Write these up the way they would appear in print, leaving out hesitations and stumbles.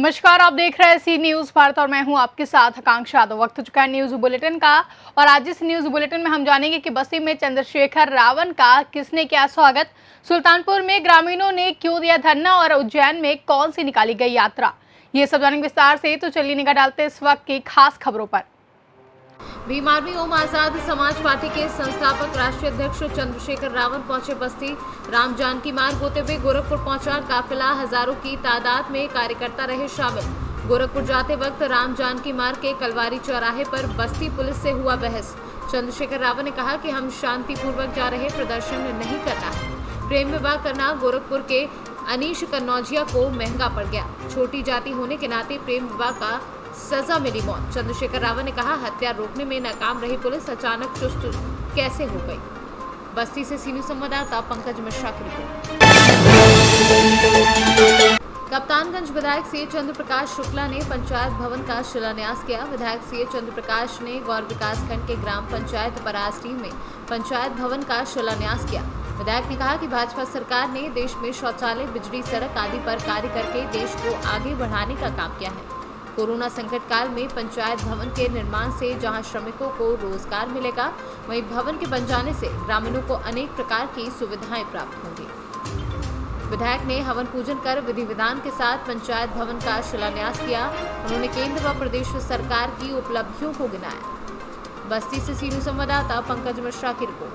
नमस्कार, आप देख रहे हैं सी न्यूज भारत और मैं हूं आपके साथ आकांक्षा यादव। वक्त हो चुका है न्यूज बुलेटिन का और आज इस न्यूज बुलेटिन में हम जानेंगे कि बस्ती में चंद्रशेखर रावण का किसने किया स्वागत, सुल्तानपुर में ग्रामीणों ने क्यों दिया धरना और उज्जैन में कौन सी निकाली गई यात्रा, ये सब जानेंगे विस्तार से। तो चलिए निगाह डालते हैं इस वक्त की खास खबरों पर। भीम आर्मी ओम आजाद समाज पार्टी के संस्थापक राष्ट्रीय अध्यक्ष चंद्रशेखर रावण पहुंचे बस्ती। राम जानकी मार्ग होते हुए गोरखपुर पहुंचा काफिला, हजारों की तादाद में कार्यकर्ता रहे शामिल। गोरखपुर जाते वक्त राम जानकी मार्ग के कलवारी चौराहे पर बस्ती पुलिस से हुआ बहस। चंद्रशेखर रावण ने कहा कि हम शांतिपूर्वक जा रहे, प्रदर्शन नहीं करना है। प्रेम विवाह करना गोरखपुर के अनीश कन्नौजिया को महंगा पड़ गया। छोटी जाति होने के नाते प्रेम विवाह का सजा मिली मौत। चंद्रशेखर रावण ने कहा हत्या रोकने में नाकाम रही पुलिस अचानक चुस्त कैसे हो गई। बस्ती से सीनियर संवाददाता पंकज मिश्रा की रिपोर्ट। कप्तानगंज विधायक सी चंद्र प्रकाश शुक्ला ने पंचायत भवन का शिलान्यास किया। विधायक सी चंद्र प्रकाश ने गौर विकास खंड के ग्राम पंचायत परासटीन में पंचायत भवन का शिलान्यास किया। विधायक ने कहा कि भाजपा सरकार ने देश में शौचालय, बिजली, सड़क आदि पर कार्य करके देश को आगे बढ़ाने का काम किया है। कोरोना संकट काल में पंचायत भवन के निर्माण से जहां श्रमिकों को रोजगार मिलेगा, वहीं भवन के बन जाने से ग्रामीणों को अनेक प्रकार की सुविधाएं प्राप्त होंगी। विधायक ने हवन पूजन कर विधि विधान के साथ पंचायत भवन का शिलान्यास किया। उन्होंने केंद्र व प्रदेश सरकार की उपलब्धियों को गिनाया। बस्ती से सीनियर संवाददाता पंकज मिश्रा की रिपोर्ट।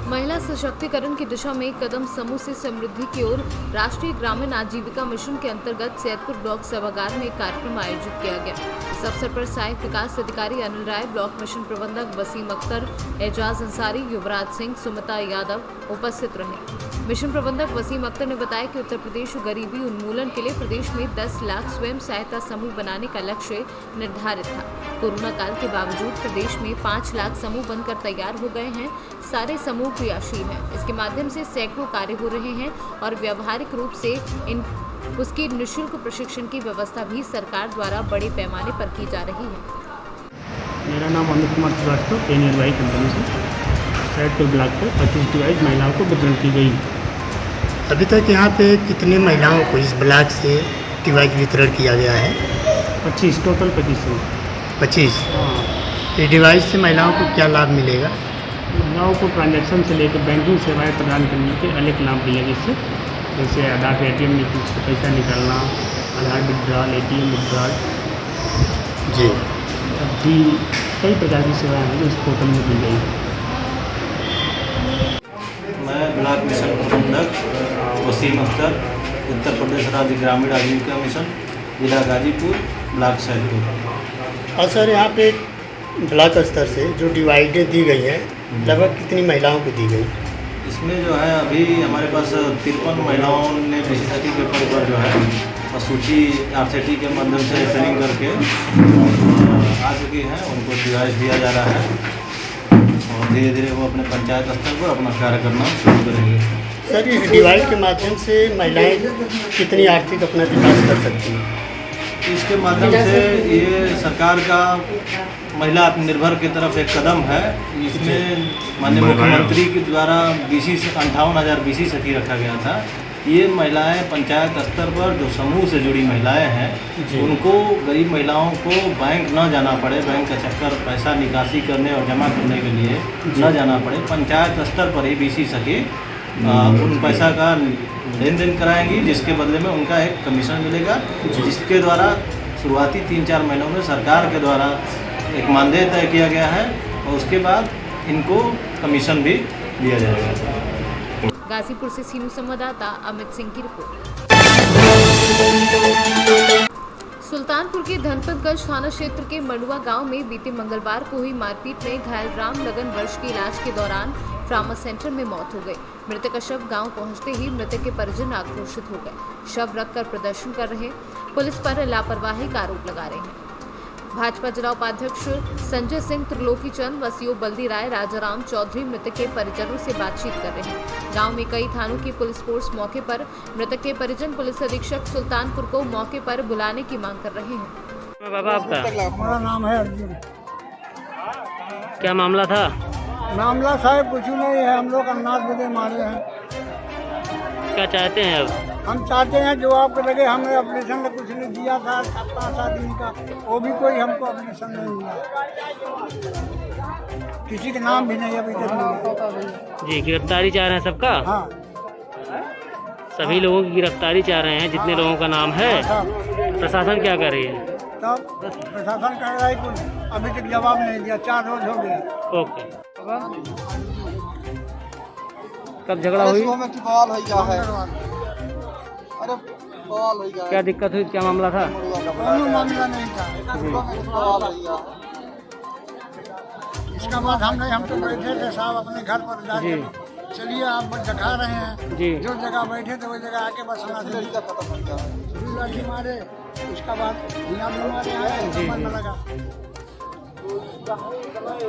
महिला सशक्तिकरण की दिशा में कदम समूह से समृद्धि की ओर राष्ट्रीय ग्रामीण आजीविका मिशन के अंतर्गत सैदपुर ब्लॉक सभागार में एक कार्यक्रम आयोजित किया गया। इस अवसर पर सहायक विकास अधिकारी अनिल राय, ब्लॉक मिशन प्रबंधक वसीम अख्तर, एजाज अंसारी, युवराज सिंह, सुमिता यादव उपस्थित रहे। मिशन प्रबंधक वसीम अख्तर ने बताया कि उत्तर प्रदेश गरीबी उन्मूलन के लिए प्रदेश में 10 लाख स्वयं सहायता समूह बनाने का लक्ष्य निर्धारित था। कोरोना काल के बावजूद प्रदेश में 5 लाख समूह बनकर तैयार हो गए हैं। सारे समूह क्रियाशील हैं। इसके माध्यम से सैकड़ों कार्य हो रहे हैं और व्यावहारिक रूप से उसकी निःशुल्क प्रशिक्षण की व्यवस्था भी सरकार द्वारा बड़े पैमाने पर की जा रही है। मेरा नाम अमित कुमार श्रीवास्तव, पेनियर वाई कंपनी से सैदपुर ब्लॉक को 25 डिवाइस महिलाओं को वितरण की गई। अभी तक यहाँ पे कितनी महिलाओं को इस ब्लॉक से डिवाइस वितरण किया गया है? 25 टोटल 25। ये डिवाइस से महिलाओं को क्या लाभ मिलेगा? महिलाओं को ट्रांजैक्शन से लेकर बैंकिंग सेवाएं प्रदान करने के अनेक लाभ मिलेंगे इससे, जैसे आधार ATM में कुछ पैसा निकालना, आधार विड्रॉल, ATM विड्रॉल जी, भी कई प्रकार की सेवाएं हैं जो इस पोर्टल में दी गई। मैं ब्लॉक मिशन प्रबंधक वसीम अख्तर, उत्तर प्रदेश राज्य ग्रामीण आजीविका मिशन, जिला गाजीपुर, ब्लॉक सैदपुर। और सर यहाँ पे ब्लॉक स्तर से जो डिवाइडें दी गई हैं लगभग कितनी महिलाओं को दी गई? इसमें जो है अभी हमारे पास 53 महिलाओं ने विशेषज्ञ के पद पर जो है सूची RCT के माध्यम से ट्रेनिंग करके आ चुकी हैं। उनको डिवाइस दिया जा रहा है और धीरे धीरे वो अपने पंचायत स्तर पर अपना कार्य करना शुरू करेंगे। सर इस डिवाइस के माध्यम से महिलाएं कितनी आर्थिक अपना विकास कर सकती हैं? इसके माध्यम से ये सरकार का महिला आत्मनिर्भर की तरफ एक कदम है। इसमें माननीय मुख्यमंत्री के द्वारा 20 से 58,000 BC सखी रखा गया था। ये महिलाएं पंचायत स्तर पर जो समूह से जुड़ी महिलाएं हैं, उनको, गरीब महिलाओं को बैंक न जाना पड़े, बैंक का चक्कर पैसा निकासी करने और जमा करने के लिए न जाना पड़े। पंचायत स्तर पर ही BC सखी उन पैसा का लेन देन कराएंगी, जिसके बदले में उनका एक कमीशन मिलेगा, जिसके द्वारा शुरुआती 3-4 महीनों में सरकार के द्वारा एक मानदेय तय किया गया है और उसके बाद इनको कमीशन भी दिया जाएगा। गाजीपुर से सीनियर संवाददाता अमित सिंह की रिपोर्ट। सुल्तानपुर के धनपतगंज थाना क्षेत्र के मंडुआ गांव में बीते मंगलवार को हुई मारपीट में घायल राम लगन वर्ष के इलाज के दौरान ट्रामा सेंटर में मौत हो गई। मृतक का शव गांव पहुंचते ही मृतक के परिजन आक्रोशित हो गए। शव रखकर प्रदर्शन कर रहे, पुलिस पर लापरवाही का आरोप लगा रहे हैं। भाजपा जिला उपाध्यक्ष संजय सिंह, त्रिलोकी चंद, वसीओ बल्दी राय, राजाराम चौधरी मृतक के परिजनों से बातचीत कर रहे हैं। गांव में कई थानों की पुलिस फोर्स मौके पर, मृतक के परिजन पुलिस अधीक्षक सुल्तानपुर को मौके पर बुलाने की मांग कर रहे हैं। बाबा आपका? हमारा नाम है अर्जुन। क्या मामला था? मामला साहब कुछ नहीं है, हम लोग अन्नाथ बदे मारे हैं। क्या चाहते हैं अब? हम चाहते हैं जो आपको लगे हमने ऑपरेशन में कुछ नहीं दिया था 5 आदमी का, वो भी कोई हमको ऑपरेशन नहीं दिया, किसी के नाम भी नहीं अभी तक नहीं। जी, गिरफ्तारी चाह रहे हैं सबका? हाँ सभी लोगों की गिरफ्तारी चाह रहे हैं जितने लोगों का नाम है। साहब, प्रशासन क्या कर रही है? तब प्रशासन कह रहा है कुछ अभी तक जवाब नहीं दिया, 4 रोज हो गया। ओके। कब झगड़ा हुई? क्या दिक्कत हुई, क्या मामला था? कोनो मामला नहीं था। इसका बाद हम तो बैठे थे साहब अपने घर पर जाके, चलिए आप बस दिखा रहे हैं जी। जो जगह बैठे थे वो जगह आके बस लाठी मारे, उसका बाद हिला भी मारे आए, समझ में लगा।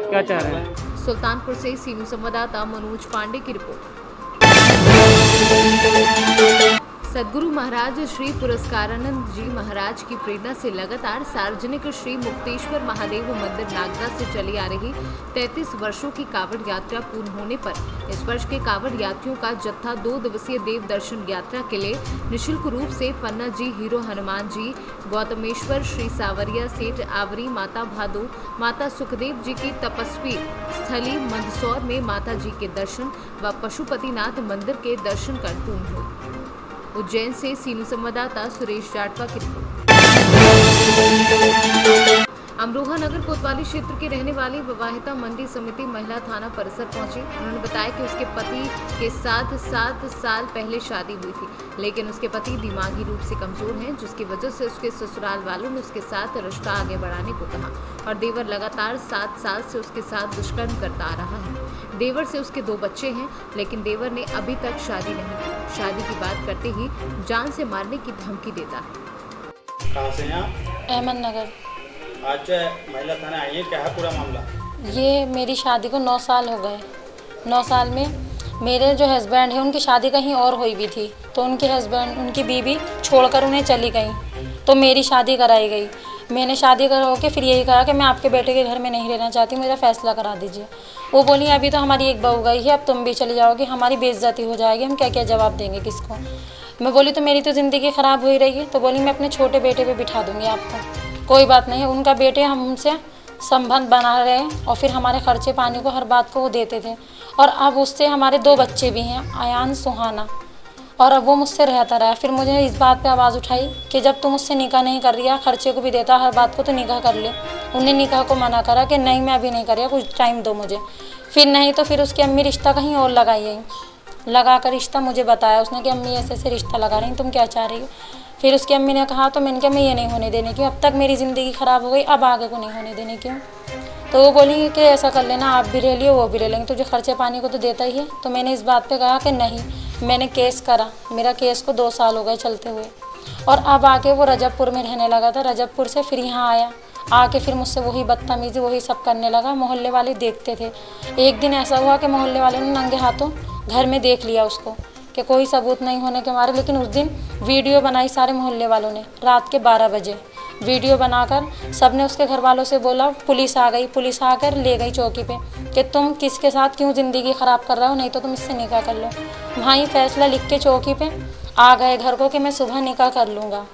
क्या चाह रहे हैं? सुल्तानपुर से सीनू संवाददाता मनोज पांडे की रिपोर्ट। सद्गुरु महाराज श्री पुरस्कारानंद जी महाराज की प्रेरणा से लगातार सार्वजनिक श्री मुक्तेश्वर महादेव मंदिर नागदा से चली आ रही 33 वर्षों की कावड़ यात्रा पूर्ण होने पर इस वर्ष के कावड़ यात्रियों का जत्था 2 दिवसीय देव दर्शन यात्रा के लिए निःशुल्क रूप से पन्ना जी, हीरो हनुमान जी, गौतमेश्वर, श्री सावरिया सेठ आवरी, माता भादो, माता सुखदेव जी की तपस्वी स्थली मंदसौर में माता जी के दर्शन व पशुपतिनाथ मंदिर के दर्शन कर पूर्ण हुए। उज्जैन से सीनू संवाददाता सुरेश जाटवा की रिपोर्ट। अमरोहा नगर कोतवाली क्षेत्र की रहने वाली विवाहिता मंडी समिति महिला थाना परिसर पहुंची। उन्होंने बताया कि उसके पति के साथ 7 साल पहले शादी हुई थी, लेकिन उसके पति दिमागी रूप से कमजोर हैं, जिसकी वजह से उसके ससुराल वालों ने उसके साथ रिश्ता आगे बढ़ाने को कहा और देवर लगातार 7 साल से उसके साथ दुष्कर्म करता आ रहा है। देवर से उसके 2 बच्चे हैं, लेकिन देवर ने अभी तक शादी नहीं की। शादी की बात करते ही जान से मारने की धमकी देता है। कहाँ से हैं आप? अहमदनगर। आज जो है महिला थाने आई है, क्या है पूरा मामला? ये मेरी शादी को 9 साल हो गए। 9 साल में मेरे जो हस्बैंड है उनकी शादी कहीं और हुई भी थी, तो उनके हस्बैंड उनकी बीवी छोड़कर उन्हें चली गई, तो मेरी शादी कराई गई। मैंने शादी करा के फिर यही कहा कि मैं आपके बेटे के घर में नहीं रहना चाहती, मेरा फैसला करा दीजिए। वो बोली अभी तो हमारी एक बहू गई है, अब तुम भी चली जाओगी, हमारी बेइज्जती हो जाएगी, हम क्या क्या जवाब देंगे किसको। मैं बोली तो मेरी तो ज़िंदगी ख़राब हुई रही है, तो बोली मैं अपने छोटे बेटे पे बिठा दूँगी आपको, कोई बात नहीं है। उनका बेटे हम उनसे संबंध बना रहे और फिर हमारे खर्चे पानी को हर बात को वो देते थे, और अब उससे हमारे 2 बच्चे भी हैं, आयान सुहाना, और अब वो मुझसे रहता रहा। फिर मुझे इस बात पे आवाज़ उठाई कि जब तुम मुझसे निकाह नहीं कर रही है, खर्चे को भी देता हर बात को, तो निकाह कर ले। उन्हें निकाह को मना करा कि नहीं मैं अभी नहीं कर रही, कुछ टाइम दो मुझे। फिर नहीं तो फिर उसकी अम्मी रिश्ता कहीं और लगाई गई, लगा कर रिश्ता मुझे बताया उसने कि अम्मी ऐसे ऐसे रिश्ता लगा रही, तुम क्या चाह रही हो। फिर उसकी अम्मी ने कहा, तो मैंने कहा मैं ये नहीं होने देने क्यों, अब तक मेरी ज़िंदगी ख़राब हो गई, अब आगे को नहीं होने देने क्यों। तो वो बोली कि ऐसा कर लेना, आप भी रह लियो वो भी रह लेंगे, तुझे खर्चे पानी को तो देता ही है। तो मैंने इस बात पे कहा कि नहीं, मैंने केस करा, मेरा केस को 2 साल हो गए चलते हुए, और अब आके वो रजबपुर में रहने लगा था। रजबपुर से फिर यहाँ आया, आके फिर मुझसे वही बदतमीज़ी वही सब करने लगा। मोहल्ले वाले देखते थे। एक दिन ऐसा हुआ कि मोहल्ले वालों ने नंगे हाथों घर में देख लिया उसको, कि कोई सबूत नहीं होने के मारे, लेकिन उस दिन वीडियो बनाई सारे मोहल्ले वालों ने, रात के 12 बजे वीडियो बनाकर सबने उसके घर वालों से बोला। पुलिस आ गई, पुलिस आकर ले गई चौकी पे कि तुम किसके साथ क्यों ज़िंदगी ख़राब कर रहे हो, नहीं तो तुम इससे निकाह कर लो। वहाँ ही फैसला लिख के चौकी पे आ गए घर को कि मैं सुबह निकाह कर लूँगा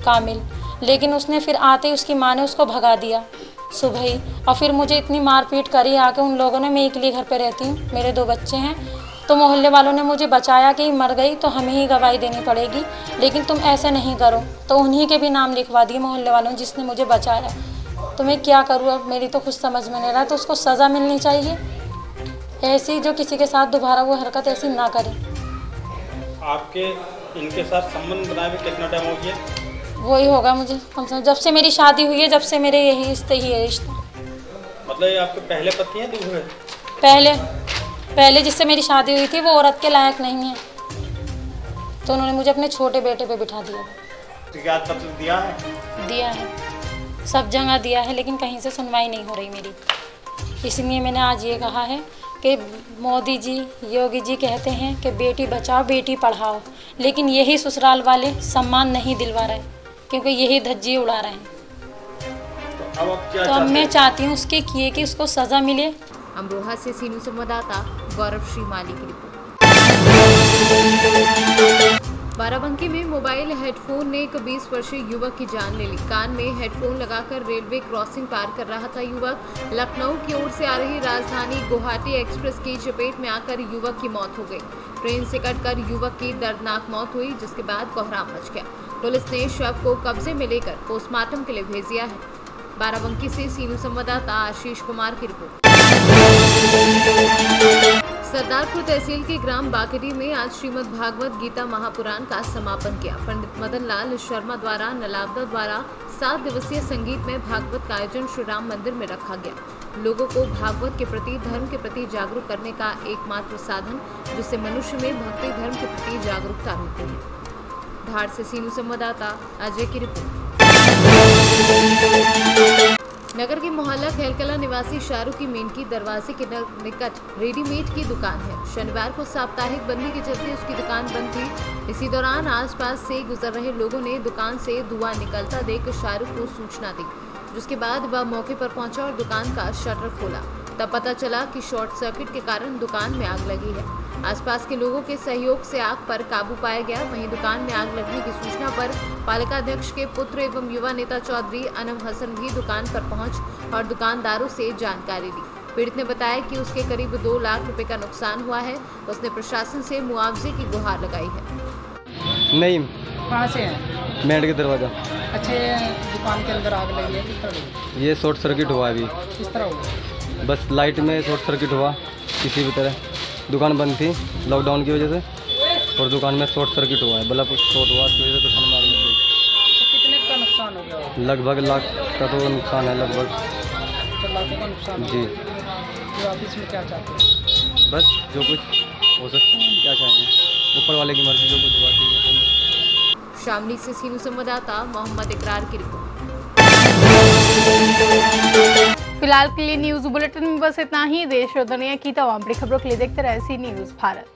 कामिल। लेकिन उसने फिर आते ही उसकी माँ ने उसको भगा दिया सुबह ही, और फिर मुझे इतनी मारपीट करी आके उन लोगों ने। मैं अकेली घर पे रहती हूँ, मेरे 2 बच्चे हैं, तो मोहल्ले वालों ने मुझे बचाया कि मर गई तो हमें ही गवाही देनी पड़ेगी, लेकिन तुम ऐसे नहीं करो। तो उन्हीं के भी नाम लिखवा दिए मोहल्ले वालों ने जिसने मुझे बचाया। तो मैं क्या करूँ अब, मेरी तो कुछ समझ में नहीं रहा। तो उसको सज़ा मिलनी चाहिए ऐसी, जो किसी के साथ दोबारा वो हरकत ऐसी ना करे। आपके इनके साथ संबंध बनाए हुए कितना टाइम हो गया? वही होगा मुझे कम से कम जब से मेरी शादी हुई है, जब से मेरे यही रिश्ते ही है रिश्ता। मतलब ये आपके पहले पति हैं दूसरे? पहले जिससे मेरी शादी हुई थी वो औरत के लायक नहीं है, तो उन्होंने मुझे अपने छोटे बेटे पे बिठा दिया। शिकायत पत्र दिया है? दिया है, सब जगह दिया है, लेकिन कहीं से सुनवाई नहीं हो रही मेरी। इसलिए मैंने आज ये कहा है कि मोदी जी, योगी जी कहते हैं कि बेटी बचाओ बेटी पढ़ाओ, लेकिन यही ससुराल वाले सम्मान नहीं दिलवा रहे, क्योंकि यही धज्जी उड़ा रहे हैं। तो अब मैं चाहती हूँ उसके किए कि उसको सज़ा मिले। अमरोहा से सीनू संवाददाता गौरव श्री माली की रिपोर्ट। बाराबंकी में मोबाइल हेडफोन ने एक 20 वर्षीय युवक की जान ले ली। कान में हेडफोन लगाकर रेलवे क्रॉसिंग पार कर रहा था युवक। लखनऊ की ओर से आ रही राजधानी गुवाहाटी एक्सप्रेस की चपेट में आकर युवक की मौत हो गई। ट्रेन से कटकर युवक की दर्दनाक मौत हुई, जिसके बाद कोहराम मच गया। पुलिस ने शव को कब्जे में लेकर पोस्टमार्टम के लिए भेज दिया है। बाराबंकी से सीनू संवाददाता आशीष कुमार की रिपोर्ट। सरदारपुर तहसील के ग्राम बाकरी में आज श्रीमद् भागवत गीता महापुराण का समापन किया। पंडित मदन लाल शर्मा द्वारा नलावदा द्वारा 7 दिवसीय संगीतमय भागवत का आयोजन श्री राम मंदिर में रखा गया। लोगों को भागवत के प्रति, धर्म के प्रति जागरूक करने का एकमात्र साधन, जिससे मनुष्य में भक्ति धर्म के प्रति जागरूकता रहती है। धार से सीनू संवाददाता अजय की रिपोर्ट। नगर के मोहल्ला खेलकला निवासी शाहरुख की मेनकी दरवाजे के निकट रेडीमेड की दुकान है। शनिवार को साप्ताहिक बंदी के चलते उसकी दुकान बंद थी। इसी दौरान आसपास से गुजर रहे लोगों ने दुकान से धुआं निकलता देख शाहरुख को सूचना दी, जिसके बाद वह मौके पर पहुंचा और दुकान का शटर खोला। तब पता चला कि शॉर्ट सर्किट के कारण दुकान में आग लगी है। आसपास के लोगों के सहयोग से आग पर काबू पाया गया। वहीं दुकान में आग लगने की सूचना पर पालिकाध्यक्ष के पुत्र एवं युवा नेता चौधरी अनम हसन भी दुकान पर पहुंच और दुकानदारों से जानकारी ली। पीड़ित ने बताया कि उसके करीब 2 लाख रुपए का नुकसान हुआ है। उसने प्रशासन से मुआवजे की गुहार लगाई है। नहीं, कहाँ से हैं? मेड के दरवाजा। अच्छे, दुकान के अंदर आग लगी है, किस तरह लगी? ये शॉर्ट सर्किट हुआ अभी। किस तरह हुआ? बस लाइट में शॉर्ट सर्किट हुआ किसी भी तरह। दुकान बंद थी लॉकडाउन की वजह से और दुकान में शॉर्ट सर्किट हुआ है। बल्ब शॉर्ट हुआ तो वजह से दुकान में आग लग गई। तो कितने का नुकसान हो गया? लगभग लाख का तो नुकसान है, लगभग। तो लाखों का नुकसान जी। तो आप इसमें क्या चाहते हैं? बस जो कुछ हो सकता है, क्या चाहेंगे, ऊपर वाले की मर्जी, जो कुछ हुआ ठीक है। शामली से सीनू संवाददाता मोहम्मद इकरार की रिपोर्ट। फिलहाल के लिए न्यूज बुलेटिन में बस इतना ही। देश और दुनिया की तमाम बड़ी खबरों के लिए देखते रहे सी न्यूज भारत।